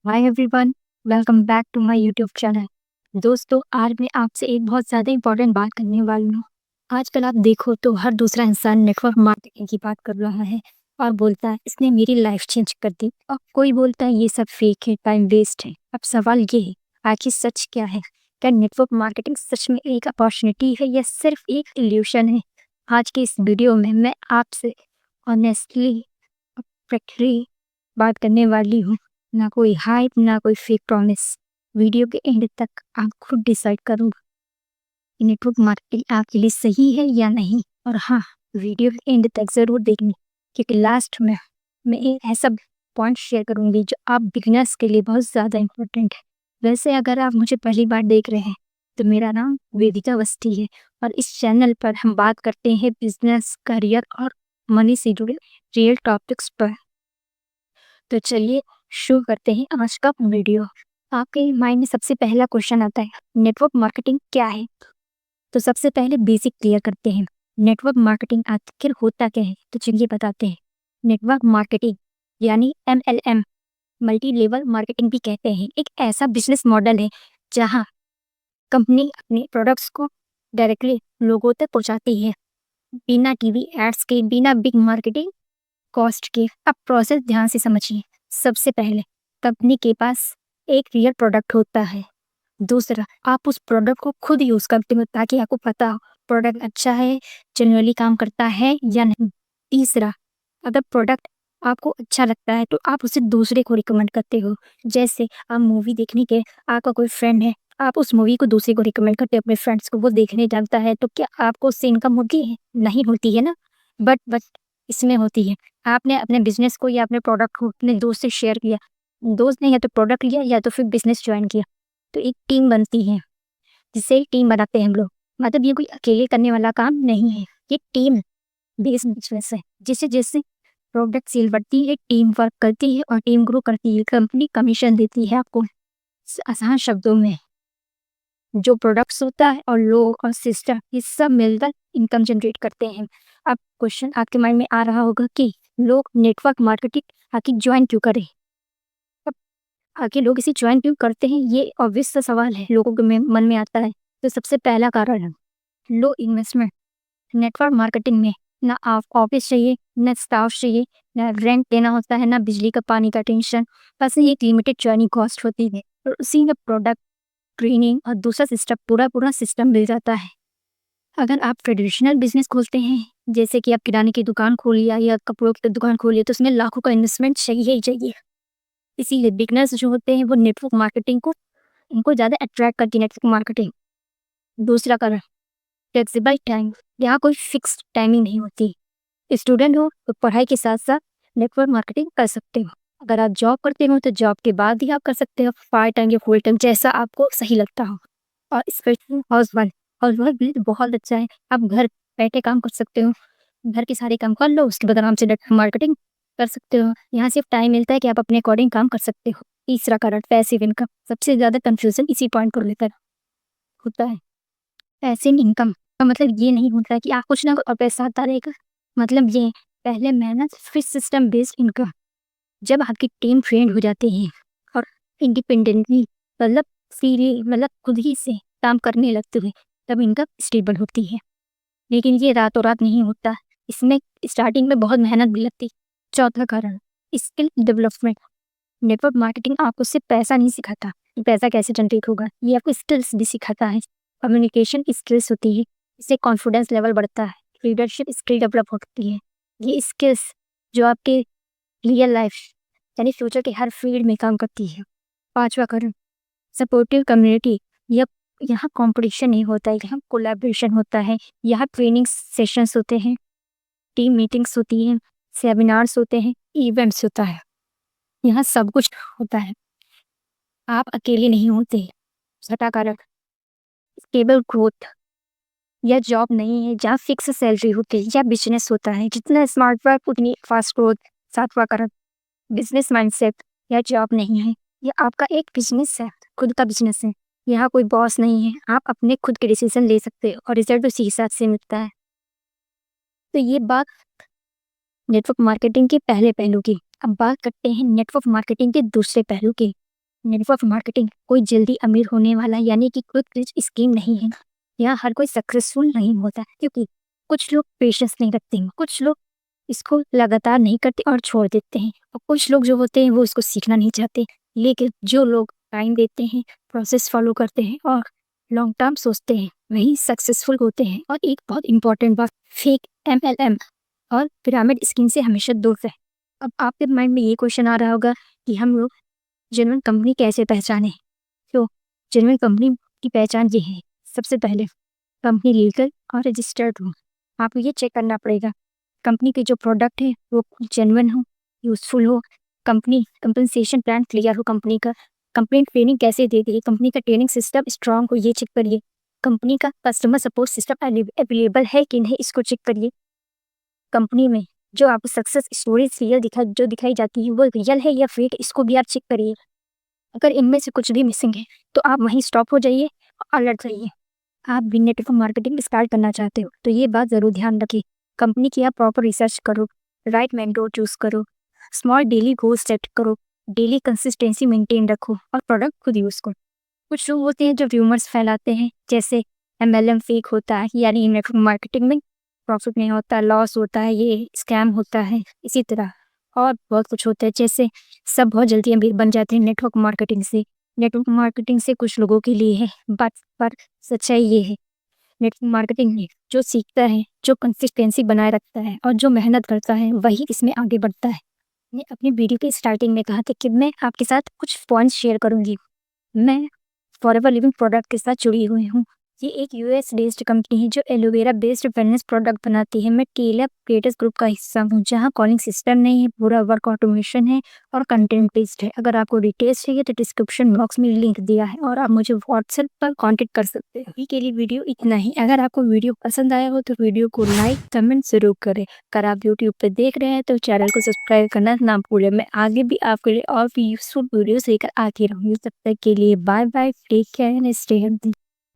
Hi everyone, welcome back to my YouTube channel. दोस्तों, आज मैं आपसे एक बहुत ज़्यादा इंपॉर्टेंट बात करने वाली हूँ। आजकल आप देखो तो हर दूसरा इंसान नेटवर्क मार्केटिंग की बात कर रहा है और बोलता है इसने मेरी लाइफ चेंज कर दी, और कोई बोलता है ये सब फेक है, टाइम वेस्ट है। अब सवाल ये है, आखिर सच क्या है? क्या नेटवर्क मार्केटिंग सच में एक अपॉर्चुनिटी है या सिर्फ एक इल्यूशन है? आज के इस वीडियो में मैं आपसे ऑनेस्टली प्रैक्टिकली बात करने वाली हूँ। ना कोई हाइप, ना कोई फेक प्रॉमिस। वीडियो के एंड तक आप खुद डिसाइड करो कि नेटवर्क मार्केटिंग आपके लिए सही है या नहीं। और हाँ, वीडियो के एंड तक ज़रूर देखनी, क्योंकि लास्ट में मैं एक ऐसा पॉइंट शेयर करूँगी जो आप बिगिनर्स के लिए बहुत ज़्यादा इम्पोर्टेंट है। वैसे अगर आप मुझे पहली बार देख रहे हैं तो मेरा नाम वेदिका अवस्थी है, और इस चैनल पर हम बात करते हैं बिजनेस, करियर और मनी से जुड़े रियल टॉपिक्स पर। तो चलिए शुरू करते हैं आज का वीडियो। आपके माइंड में सबसे पहला क्वेश्चन आता है, नेटवर्क मार्केटिंग क्या है? तो सबसे पहले बेसिक क्लियर करते हैं, नेटवर्क मार्केटिंग आखिर होता क्या है। तो चलिए बताते हैं। नेटवर्क मार्केटिंग यानी MLM, मल्टी लेवल मार्केटिंग भी कहते हैं, एक ऐसा बिजनेस मॉडल है जहां कंपनी अपने प्रोडक्ट्स को डायरेक्टली लोगों तक पहुंचाती है, बिना टीवी एड्स के, बिना बिग मार्केटिंग कॉस्ट के। अब प्रोसेस ध्यान से समझिए। सबसे पहले कंपनी के पास एक रियल प्रोडक्ट होता है। दूसरा, आप उस प्रोडक्ट को खुद यूज़ करते हो ताकि आपको पता हो प्रोडक्ट अच्छा है, जेन्युइनली काम करता है या नहीं। तीसरा, अगर प्रोडक्ट आपको अच्छा लगता है तो आप उसे दूसरे को रिकमेंड करते हो। जैसे आप मूवी देखने के, आपका कोई फ्रेंड है, आप उस मूवी को दूसरे को रिकमेंड करते हो अपने फ्रेंड्स को, वो देखने जाता है, तो क्या आपको उससे इनकम होती है? नहीं होती है ना। बट इसमें होती है। आपने अपने बिजनेस को या अपने प्रोडक्ट को अपने दोस्त से शेयर किया, दोस्त ने या तो प्रोडक्ट लिया या तो फिर बिजनेस ज्वाइन किया, तो एक टीम बनती है, जिसे टीम बनाते हैं हम लोग। मतलब ये कोई अकेले करने वाला काम नहीं है, ये टीम बेस्ड बिजनेस है। जैसे जैसे प्रोडक्ट सेल बढ़ती है, टीम वर्क करती है और टीम ग्रो करती है, कंपनी कमीशन देती है आपको। आसान शब्दों में, जो प्रोडक्ट्स होता है और लोग और सिस्टम, ये सब मिलकर इनकम जनरेट करते हैं। अब क्वेश्चन आपके माइंड में आ रहा होगा कि लोग नेटवर्क मार्केटिंग आखिर ज्वाइन क्यों करें? अब आखिर लोग इसे ज्वाइन क्यों करते हैं, ये ऑब्वियस सा सवाल है, लोगों के मन में आता है। तो सबसे पहला कारण है लो इन्वेस्टमेंट। नेटवर्क मार्केटिंग में ना आप ऑफिस चाहिए, ना स्टाफ चाहिए, ना रेंट देना होता है, ना बिजली का पानी का टेंशन। बस ये एक लिमिटेड ज्वाइनिंग कॉस्ट होती है और उसी में प्रोडक्ट, ट्रेनिंग और दूसरा सिस्टम, पूरा पूरा सिस्टम मिल जाता है। अगर आप ट्रेडिशनल बिजनेस खोलते हैं, जैसे कि आप किराने की दुकान खोल लिया या कपड़ों की दुकान खोलिए, तो उसमें लाखों का इन्वेस्टमेंट चाहिए ही चाहिए। इसीलिए बिगनर्स जो होते हैं वो नेटवर्क मार्केटिंग को, उनको ज़्यादा अट्रैक्ट करती है नेटवर्क मार्केटिंग। दूसरा कारण, फ्लेक्सिबल टाइम। यहाँ कोई फिक्स टाइमिंग नहीं होती। स्टूडेंट हो तो पढ़ाई के साथ साथ नेटवर्क मार्केटिंग कर सकते हो। अगर आप जॉब करते हो तो जॉब के बाद भी आप कर सकते हो, पार्ट टाइम या फुल टाइम, जैसा आपको सही लगता हो। और स्पेशली हाउस वाइफ भी बहुत अच्छा है, आप घर बैठे काम कर सकते हो, घर के सारे काम कर लो, उसके बाद आराम से नेटवर्क मार्केटिंग कर सकते हो। यहाँ सिर्फ टाइम मिलता है कि आप अपने अकॉर्डिंग काम कर सकते हो। तीसरा कारण, पैसिव इनकम। सबसे ज़्यादा कंफ्यूजन इसी पॉइंट को लेकर होता है। पैसिव इनकम का मतलब ये नहीं होता है कि आप कुछ ना और पैसा आता रहेगा। मतलब ये, पहले मेहनत फिर सिस्टम बेस्ड इनकम। जब आपकी टीम ट्रेंड हो जाती है और इंडिपेंडेंटली, मतलब फ्रीली, मतलब खुद ही से काम करने लगते हुए, तब इनकम स्टेबल होती है। लेकिन ये रातों रात नहीं होता, इसमें स्टार्टिंग में बहुत मेहनत भी लगती। चौथा कारण, स्किल डेवलपमेंट। नेटवर्क मार्केटिंग आपको सिर्फ पैसा नहीं सिखाता कि पैसा कैसे जनरेट होगा, ये आपको स्किल्स भी सिखाता है। कम्युनिकेशन स्किल्स होती है, इससे कॉन्फिडेंस लेवल बढ़ता है, लीडरशिप स्किल डेवलप होती है। ये स्किल्स जो आपके रियल लाइफ यानी फ्यूचर के हर फील्ड में काम करती है। पांचवा कारण, सपोर्टिव कम्युनिटी। यह यहाँ कंपटीशन नहीं होता है, यहाँ कोलैबोरेशन होता है। यहाँ ट्रेनिंग सेशंस होते हैं, टीम मीटिंग्स होती हैं, सेमिनार्स होते हैं, इवेंट्स होता है। यहाँ सब कुछ होता है, आप अकेले नहीं होते। छठा कारक, स्टेबल ग्रोथ। यह जॉब नहीं है जहाँ फिक्स सैलरी होती है, यह बिजनेस होता है, जितना स्मार्ट वर्क उतनी फास्ट ग्रोथ। सातवां कारक, बिजनेस माइंडसेट। यह जॉब नहीं है, यह आपका एक बिजनेस है, खुद का बिजनेस है। यहाँ कोई बॉस नहीं है, आप अपने खुद के डिसीजन ले सकते हो और रिजल्ट उसी हिसाब से मिलता है। तो ये बात नेटवर्क मार्केटिंग के पहले पहलू की। अब बात करते हैं नेटवर्क मार्केटिंग के दूसरे पहलू की। नेटवर्क मार्केटिंग कोई जल्दी अमीर होने वाला यानी कि क्विक रिच स्कीम नहीं है। यहाँ हर कोई सक्सेसफुल नहीं होता क्योंकि कुछ लोग पेशेंस नहीं रखते हैं, कुछ लोग इसको लगातार नहीं करते और छोड़ देते हैं, और कुछ लोग जो होते हैं वो इसको सीखना नहीं चाहते। लेकिन जो लोग टाइम देते हैं, प्रोसेस फॉलो करते हैं और लॉन्ग टर्म सोचते हैं, वही सक्सेसफुल होते हैं। और एक बहुत इंपॉर्टेंट बात, फेक MLM और पिरामिड स्कीम से हमेशा दूर रहे। अब आपके माइंड में ये क्वेश्चन आ रहा होगा कि हम लोग जेन्युइन कंपनी कैसे पहचाने? तो जेन्युइन कंपनी की पहचान ये है, सबसे पहले कंपनी लीगल और रजिस्टर्ड हो। आपको ये चेक करना पड़ेगा कंपनी के जो प्रोडक्ट है वो जेन्युइन हो, यूजफुल हो, कंपनी कंपनसेशन प्लान क्लियर हो, कंपनी का कंपनी ट्रेनिंग कैसे देती है, कंपनी का ट्रेनिंग सिस्टम स्ट्रांग हो, ये चेक करिए। कंपनी का कस्टमर सपोर्ट सिस्टम अवेलेबल है कि नहीं, इसको चेक करिए। कंपनी में जो आपको सक्सेस स्टोरीज जो दिखाई जाती है वो रियल है या फेक, इसको भी आप चेक करिए। अगर इनमें से कुछ भी मिसिंग है तो आप वहीं स्टॉप हो जाइए और अलर्ट रहिए। आप भी नेटवर्क मार्केटिंग स्टार्ट करना चाहते हो तो ये बात ज़रूर ध्यान रखिए, कंपनी की आप प्रॉपर रिसर्च करो, राइट मेंटोर चूज करो, स्मॉल डेली गोल सेट करो, डेली कंसिस्टेंसी मेंटेन रखो और प्रोडक्ट खुद यूज़ करो। कुछ लोग होते हैं जो रूमर्स फैलाते हैं, जैसे MLM फेक होता है, यानी नेटवर्क मार्केटिंग में प्रॉफिट नहीं होता, लॉस होता है, ये स्कैम होता है। इसी तरह और बहुत कुछ होता है, जैसे सब बहुत जल्दी अमीर बन जाते हैं नेटवर्क मार्केटिंग से। नेटवर्क मार्केटिंग से कुछ लोगों के लिए है, बट पर सच्चाई ये है, नेटवर्क मार्केटिंग में जो सीखता है, जो कंसिस्टेंसी बनाए रखता है और जो मेहनत करता है वही इसमें आगे बढ़ता है। मैंने अपनी वीडियो के स्टार्टिंग में कहा था कि मैं आपके साथ कुछ पॉइंट्स शेयर करूंगी। मैं फॉरएवर लिविंग प्रोडक्ट के साथ जुड़ी हुई हूँ। ये एक US बेस्ड कंपनी है जो एलोवेरा बेस्ड वेलनेस प्रोडक्ट बनाती है। मैं टेलर क्रिएटर्स ग्रुप का हिस्सा हूँ, जहाँ कॉलिंग सिस्टम नहीं है, पूरा वर्क ऑटोमेशन है और कंटेंट बेस्ड है। अगर आपको डिटेल्स चाहिए तो डिस्क्रिप्शन बॉक्स में लिंक दिया है और आप मुझे व्हाट्सएप पर कॉन्टेक्ट कर सकते हैं। अभी के लिए वीडियो इतना ही। अगर आपको वीडियो पसंद आया हो तो वीडियो को लाइक कमेंट जरूर करें। अगर आप यूट्यूब पर देख रहे हैं तो चैनल को सब्सक्राइब करना ना भूलें। मैं आगे भी आपके लिए और भी यूजफुल वीडियोस लेकर आती रहूँगी। तब तक के लिए bye bye, take care and stay healthy.